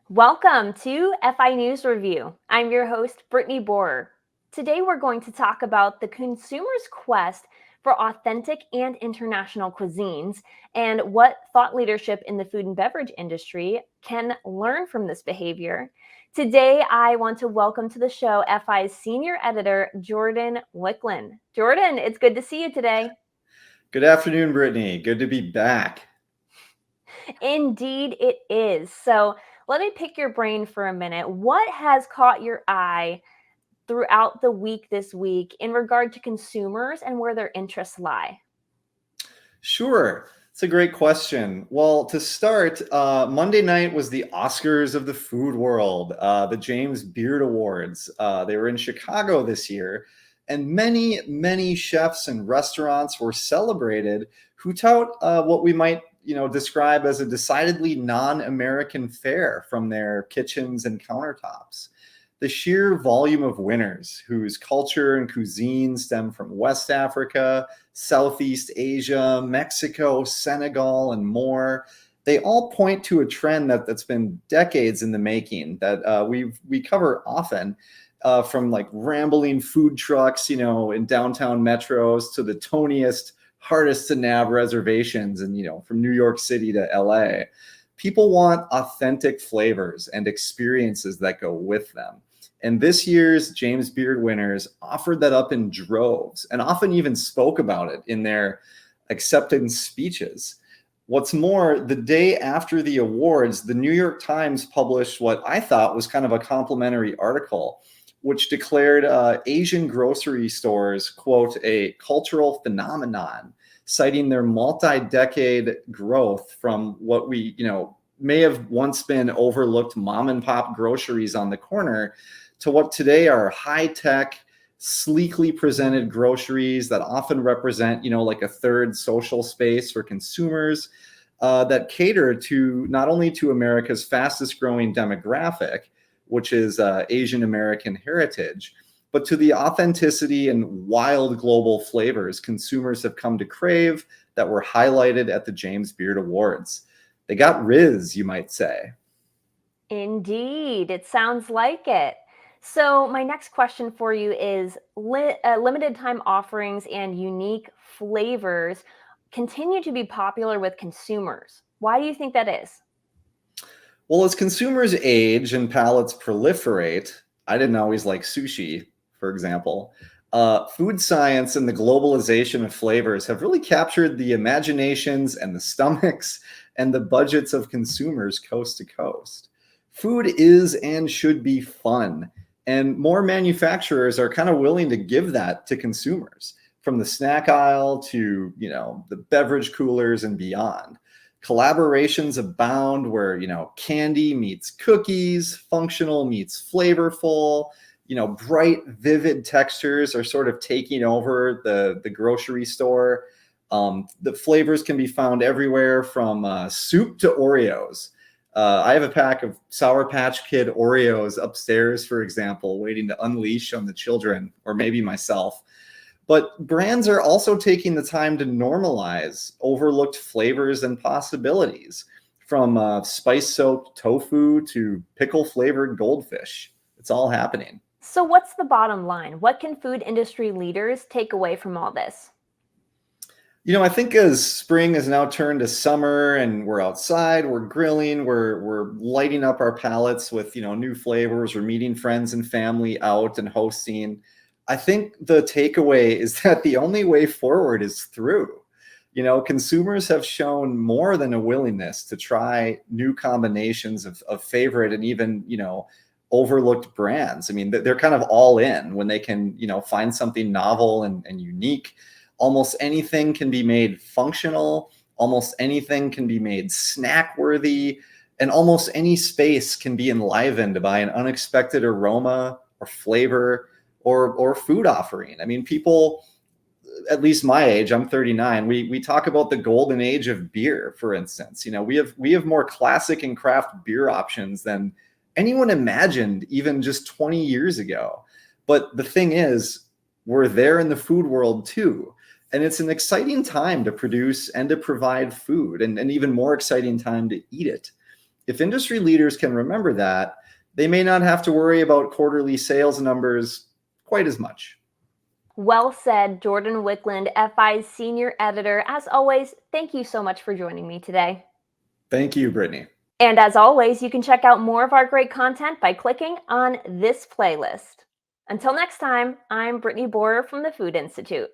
Welcome to FI News Review. I'm your host, Brittany Borer. Today we're going to talk about the consumer's quest for authentic and international cuisines and what thought leadership in the food and beverage industry can learn from this behavior. Today, I want to welcome to the show FI's senior editor, Jordan Wicklund. Jordan, it's good to see you today. Good afternoon, Brittany. Good to be back. Indeed, it is. So let me pick your brain for a minute. What has caught your eye throughout the week this week in regard to consumers and where their interests lie? Sure. It's a great question. Well, to start, Monday night was the Oscars of the food world, the James Beard Awards. They were in Chicago this year, and many chefs and restaurants were celebrated who tout what we might describe as a decidedly non-American fare from their kitchens and countertops. The sheer volume of winners whose culture and cuisine stem from West Africa, Southeast Asia, Mexico, Senegal, and more, they all point to a trend that's been decades in the making that we cover often, from like rambling food trucks, in downtown metros to the toniest, hardest to nab reservations, and from New York City to LA. People want authentic flavors and experiences that go with them. And this year's James Beard winners offered that up in droves and often even spoke about it in their acceptance speeches. What's more, the day after the awards, the New York Times published what I thought was kind of a complimentary article, which declared Asian grocery stores, quote, a cultural phenomenon, citing their multi-decade growth from what we, may have once been overlooked mom and pop groceries on the corner to what today are high-tech, sleekly presented groceries that often represent, like a third social space for consumers that cater to not only to America's fastest growing demographic, which is Asian American heritage, but to the authenticity and wild global flavors consumers have come to crave that were highlighted at the James Beard Awards. They got Riz, you might say. Indeed, it sounds like it. So my next question for you is limited time offerings and unique flavors continue to be popular with consumers. Why do you think that is? Well, as consumers age and palates proliferate, I didn't always like sushi, for example. Food science and the globalization of flavors have really captured the imaginations and the stomachs and the budgets of consumers coast to coast. Food is and should be fun, and more manufacturers are kind of willing to give that to consumers, from the snack aisle to, the beverage coolers and beyond. Collaborations abound where, candy meets cookies, functional meets flavorful, bright, vivid textures are sort of taking over the grocery store. The flavors can be found everywhere from soup to Oreos. I have a pack of Sour Patch Kid Oreos upstairs, for example, waiting to unleash on the children, or maybe myself. But brands are also taking the time to normalize overlooked flavors and possibilities, from spice-soaked tofu to pickle-flavored goldfish. It's all happening. So what's the bottom line? What can food industry leaders take away from all this? I think as spring has now turned to summer and we're outside, we're grilling, we're lighting up our palates with, new flavors, we're meeting friends and family out and hosting. I think the takeaway is that the only way forward is through. Consumers have shown more than a willingness to try new combinations of favorite and even, overlooked brands. I mean, they're kind of all in when they can, find something novel and unique. Almost anything can be made functional. Almost anything can be made snack worthy. And almost any space can be enlivened by an unexpected aroma or flavor or food offering. I mean, people, at least my age, I'm 39, we talk about the golden age of beer, for instance. We have more classic and craft beer options than anyone imagined even just 20 years ago. But the thing is, we're there in the food world too. And it's an exciting time to produce and to provide food, and an even more exciting time to eat it. If industry leaders can remember that, they may not have to worry about quarterly sales numbers quite as much. Well said, Jordan Wickland, FI's senior editor. As always, thank you so much for joining me today. Thank you, Brittany. And as always, you can check out more of our great content by clicking on this playlist. Until next time, I'm Brittany Borer from the Food Institute.